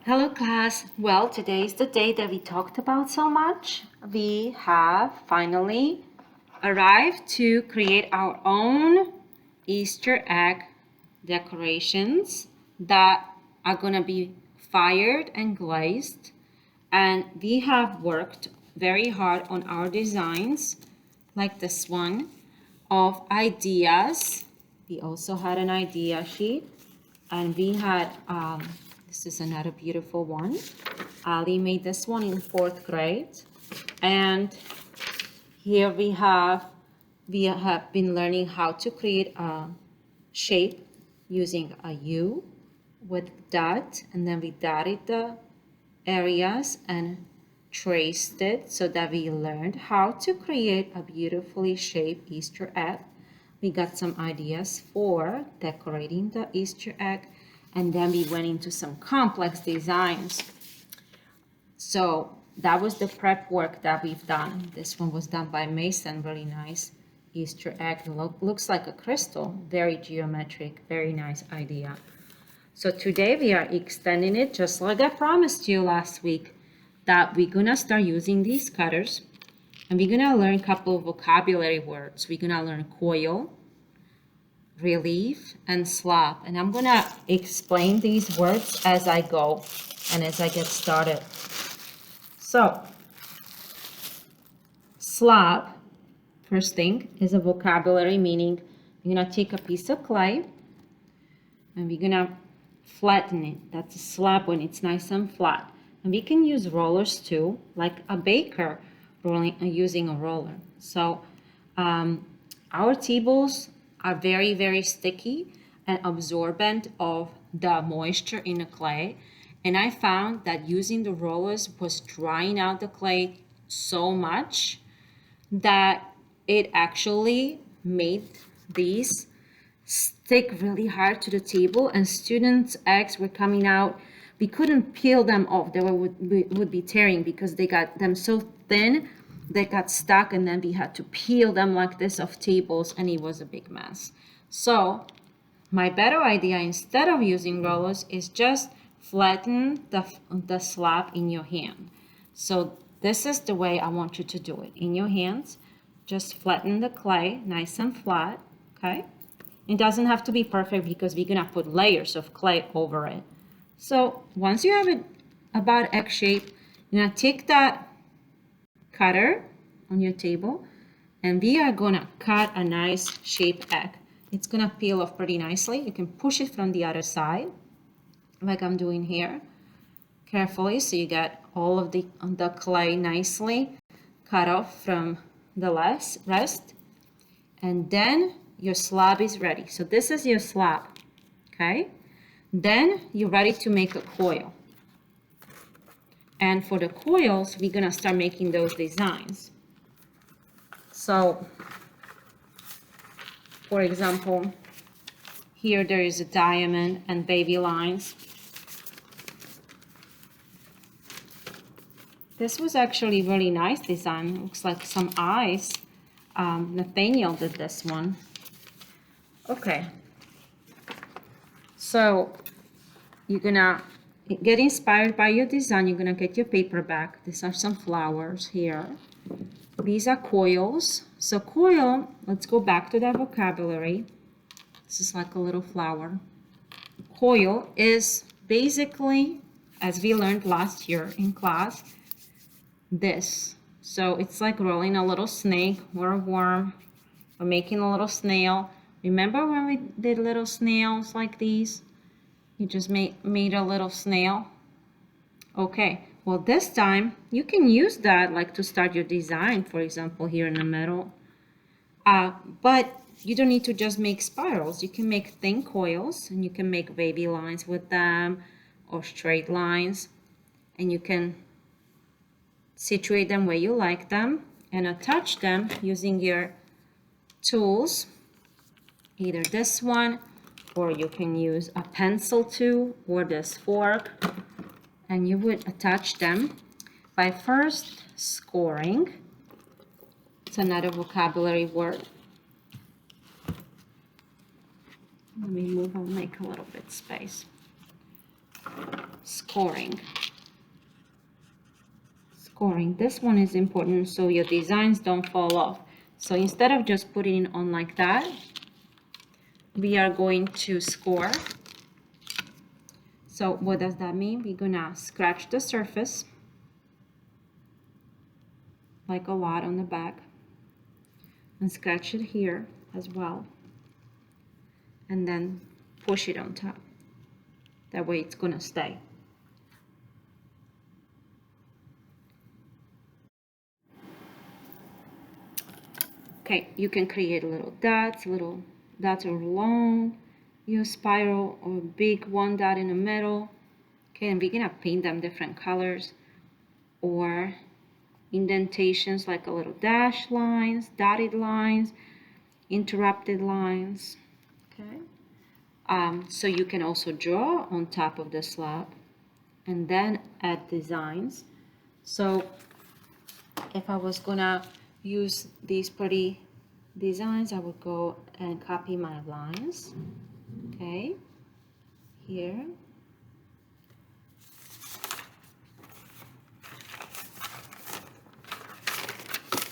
Hello class. Well, today is the day that we talked about so much. We have finally arrived to create our own Easter egg decorations that are going to be fired and glazed. And we have worked very hard on our designs, like this one, of ideas. We also had an idea sheet, and we had this is another beautiful one. Ali made this one in 4th grade, and here we have been learning how to create a shape using a U with dot, and then we dotted the areas and traced it so that we learned how to create a beautifully shaped Easter egg. We got some ideas for decorating the Easter egg, and then we went into some complex designs. So that was the prep work that we've done. This one was done by Mason, really nice Easter egg. Looks like a crystal, very geometric, very nice idea. So today we are extending it just like I promised you last week, that we're gonna start using these cutters, and we're gonna learn a couple of vocabulary words. We're gonna learn coil, relief, and slab. And I'm gonna explain these words as I go and as I get started. So, slab, first thing, is a vocabulary meaning you're gonna take a piece of clay and we're gonna flatten it. That's a slab when it's nice and flat. And we can use rollers too, like a baker using a roller. So our tables are very, very sticky and absorbent of the moisture in the clay. And I found that using the rollers was drying out the clay so much that it actually made these stick really hard to the table, and students' eggs were coming out. We couldn't peel them off. They would be tearing because they got them so thin, they got stuck, and then we had to peel them like this off tables, and it was a big mess. So my better idea, instead of using rollers, is just flatten the slab in your hand. So this is the way I want you to do it. In your hands, just flatten the clay nice and flat, okay? It doesn't have to be perfect because we're gonna put layers of clay over it. So once you have it about egg shape, you're gonna take that cutter on your table and we are gonna cut a nice shaped egg. It's gonna peel off pretty nicely. You can push it from the other side, like I'm doing here, carefully, so you get all of the clay nicely cut off from the rest. And then your slab is ready. So this is your slab, okay? Then you're ready to make a coil. And for the coils, we're gonna start making those designs. So, for example, here there is a diamond and baby lines. This was actually really nice design. Looks like some eyes. Nathaniel did this one. Okay, so you're gonna get inspired by your design. You're gonna get your paper back. These are some flowers here. These are coils. So coil, let's go back to that vocabulary. This is like a little flower. Coil is basically, as we learned last year in class, this. So it's like rolling a little snake or a worm or making a little snail. Remember when we did little snails like these? You just made a little snail. Okay, well this time you can use that like to start your design, for example, here in the middle. But you don't need to just make spirals. You can make thin coils and you can make wavy lines with them or straight lines. And you can situate them where you like them and attach them using your tools. Either this one, or you can use a pencil too, or this fork, and you would attach them by first scoring. It's another vocabulary word. Let me move, I'll make a little bit space. scoring. This one is important so your designs don't fall off. So instead of just putting it on like that, we are going to score. So what does that mean? We're gonna scratch the surface like a lot on the back and scratch it here as well, and then push it on top. That way it's gonna stay. Okay, you can create little dots are long, use spiral or big one dot in the middle. Okay, and we're gonna paint them different colors, or indentations like a little dash lines, dotted lines, interrupted lines. Okay, so you can also draw on top of the slab and then add designs. So if I was gonna use these pretty designs, I would go and copy my lines. Okay, here.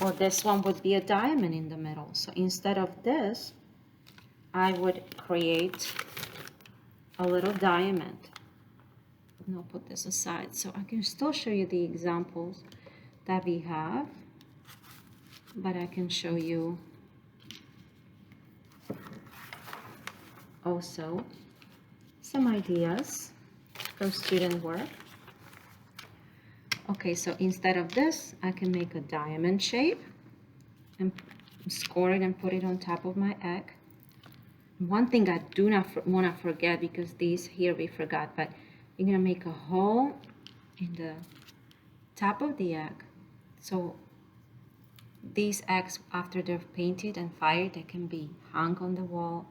Or this one would be a diamond in the middle. So instead of this, I would create a little diamond. And I'll put this aside so I can still show you the examples that we have, but I can show you also some ideas for student work. Okay, so instead of this, I can make a diamond shape and score it and put it on top of my egg. One thing I do not want to forget, because these here we forgot, but you're going to make a hole in the top of the egg. So these eggs, after they're painted and fired, they can be hung on the wall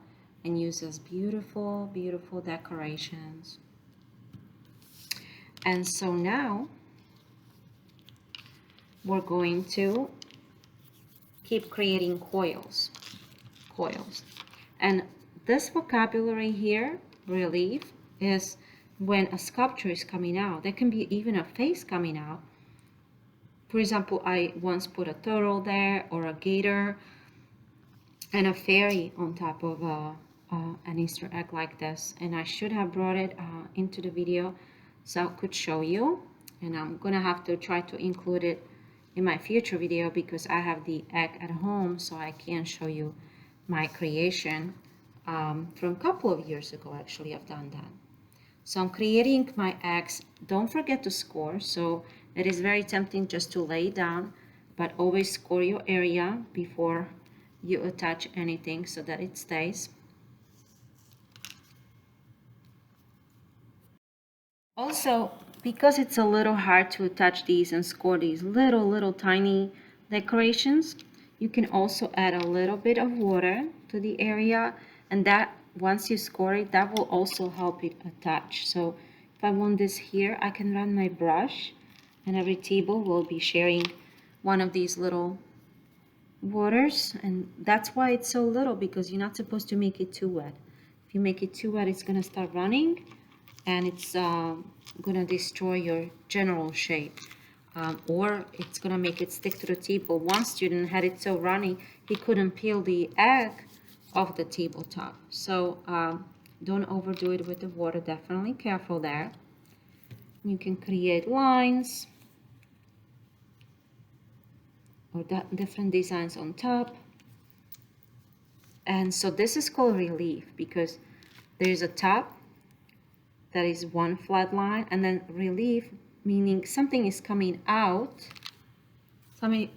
and used as beautiful, beautiful decorations. And so now we're going to keep creating coils. And this vocabulary here, relief, is when a sculpture is coming out. There can be even a face coming out. For example, I once put a turtle there, or a gator, and a fairy on top of an Easter egg like this. And I should have brought it into the video so I could show you. And I'm gonna have to try to include it in my future video, because I have the egg at home, so I can't show you my creation from a couple of years ago. Actually, I've done that. So I'm creating my eggs. Don't forget to score. So it is very tempting just to lay down, but always score your area before you attach anything so that it stays. Also, because it's a little hard to attach these and score these little tiny decorations, you can also add a little bit of water to the area, and that, once you score it, that will also help it attach. So if I want this here, I can run my brush, and every table will be sharing one of these little waters. And that's why it's so little, because you're not supposed to make it too wet. If you make it too wet, it's gonna start running, and it's gonna destroy your general shape, or it's gonna make it stick to the table. One student had it so runny he couldn't peel the egg off the tabletop. So don't overdo it with the water. Definitely careful there. You can create lines or different designs on top. And so this is called relief, because there's a top that is one flat line, and then relief meaning something is coming out.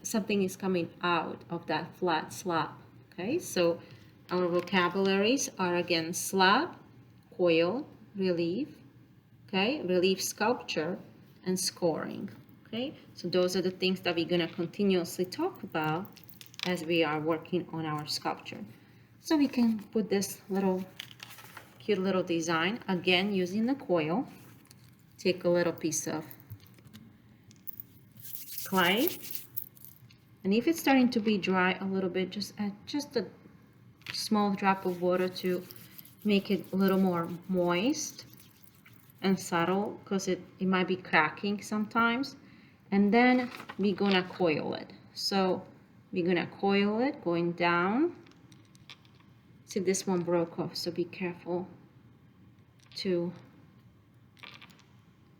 Something is coming out of that flat slab. Okay, so our vocabularies are again slab, coil, relief, okay, relief sculpture, and scoring. Okay, so those are the things that we're gonna continuously talk about as we are working on our sculpture. So we can put this cute little design again using the coil. Take a little piece of clay, and if it's starting to be dry a little bit, just add just a small drop of water to make it a little more moist. and subtle because it might be cracking sometimes. And then we're gonna coil it. So we're gonna coil it going down. See, this one broke off, so be careful to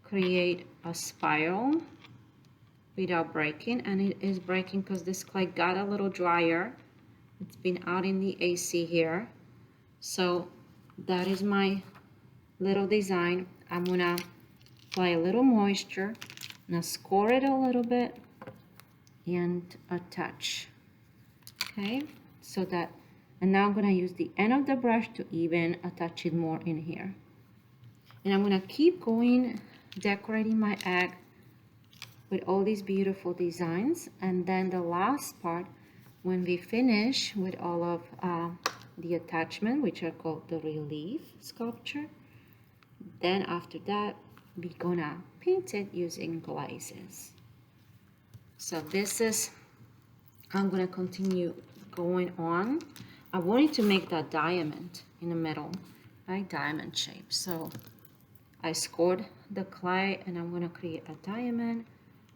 create a spiral without breaking. And it is breaking because this clay got a little drier. It's been out in the AC here. So that is my little design. I'm gonna apply a little moisture. I'm gonna score it a little bit and attach. Okay, so that, and now I'm gonna use the end of the brush to even attach it more in here. And I'm gonna keep going, decorating my egg with all these beautiful designs. And then the last part, when we finish with all of the attachment, which are called the relief sculpture, then after that we're gonna paint it using glazes. So this is, I'm gonna continue going on. I wanted to make that diamond in the middle, right? Diamond shape. So I scored the clay and I'm gonna create a diamond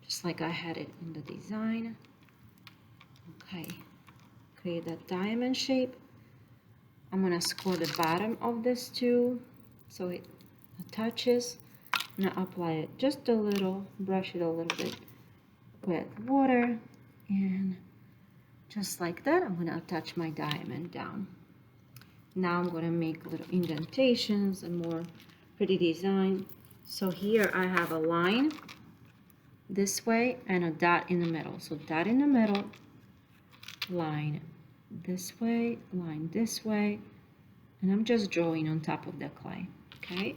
just like I had it in the design. Okay, create that diamond shape. I'm gonna score the bottom of this too so it attaches. I'm gonna apply it just a little, brush it a little bit with water, and just like that I'm gonna attach my diamond down. Now I'm gonna make little indentations and more pretty design. So here I have a line this way and a dot in the middle. So dot in the middle, line this way, line this way, and I'm just drawing on top of the clay. Okay,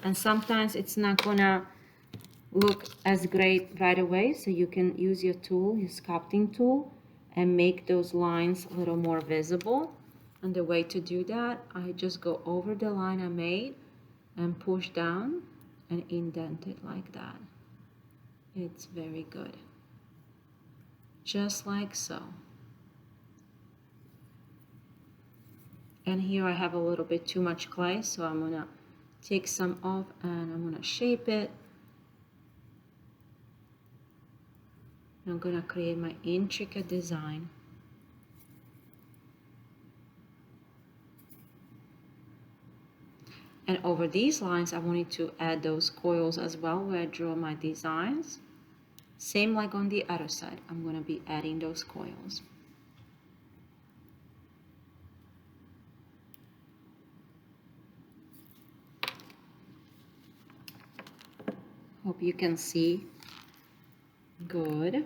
and sometimes it's not gonna look as great right away, so you can use your tool, your sculpting tool, and make those lines a little more visible. And the way to do that, I just go over the line I made and push down and indent it like that. It's very good. Just like so. And here I have a little bit too much clay, so I'm gonna take some off and I'm gonna shape it. I'm gonna create my intricate design. And over these lines, I wanted to add those coils as well, where I draw my designs. Same like on the other side, I'm gonna be adding those coils. Hope you can see good. Okay.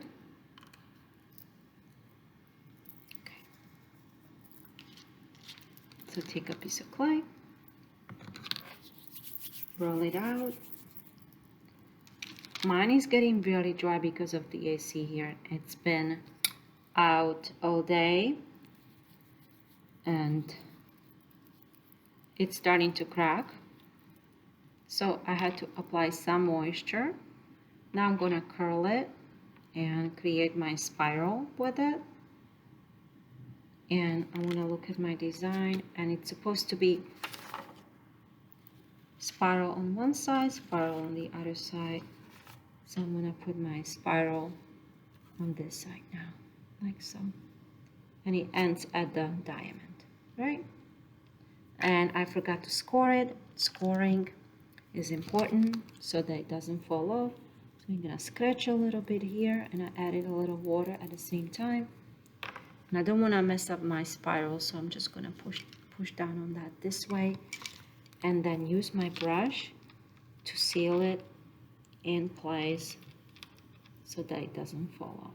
So take a piece of clay, roll it out. Mine is getting really dry because of the AC here. It's been out all day and it's starting to crack. So I had to apply some moisture. Now I'm gonna curl it and create my spiral with it. And I wanna look at my design, and it's supposed to be spiral on one side, spiral on the other side. So I'm gonna put my spiral on this side now, like so. And it ends at the diamond, right? And I forgot to score it. Scoring is important so that it doesn't fall off. So I'm gonna scratch a little bit here, and I added a little water at the same time. And I don't wanna mess up my spiral, so I'm just gonna push down on that this way, and then use my brush to seal it in place so that it doesn't fall off.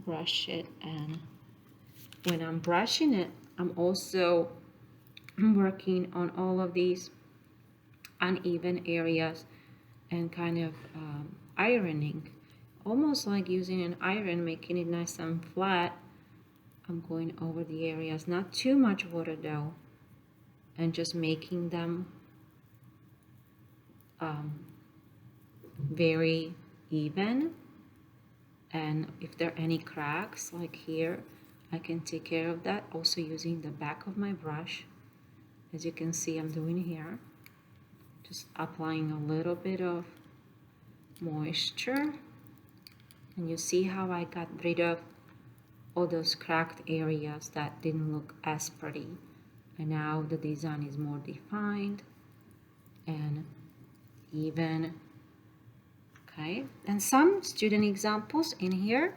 Brush it, and when I'm brushing it, I'm also working on all of these uneven areas and kind of ironing, almost like using an iron, making it nice and flat. I'm going over the areas, not too much water though, and just making them very even. And if there are any cracks like here, I can take care of that also using the back of my brush, as you can see I'm doing here. Just applying a little bit of moisture. And you see how I got rid of all those cracked areas that didn't look as pretty. And now the design is more defined and even. Okay, and some student examples in here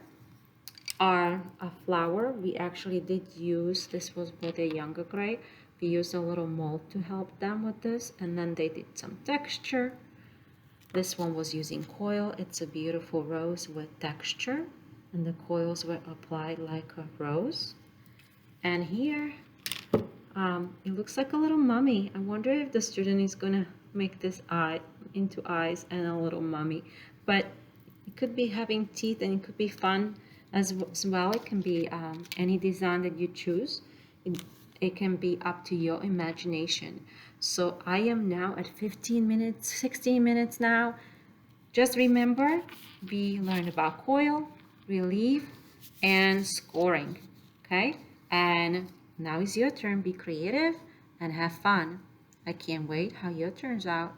are a flower. We actually did use, this was for the younger grade, we used a little mold to help them with this, and then they did some texture. This one was using coil. It's a beautiful rose with texture, and the coils were applied like a rose. And here it looks like a little mummy. I wonder if the student is gonna make this eye into eyes and a little mummy, but it could be having teeth, and it could be fun as well. It can be any design that you choose. It can be up to your imagination. So I am now at 15 minutes, 16 minutes now. Just remember, we learned about coil, relief, and scoring, okay? And now is your turn. Be creative and have fun. I can't wait how your turns out.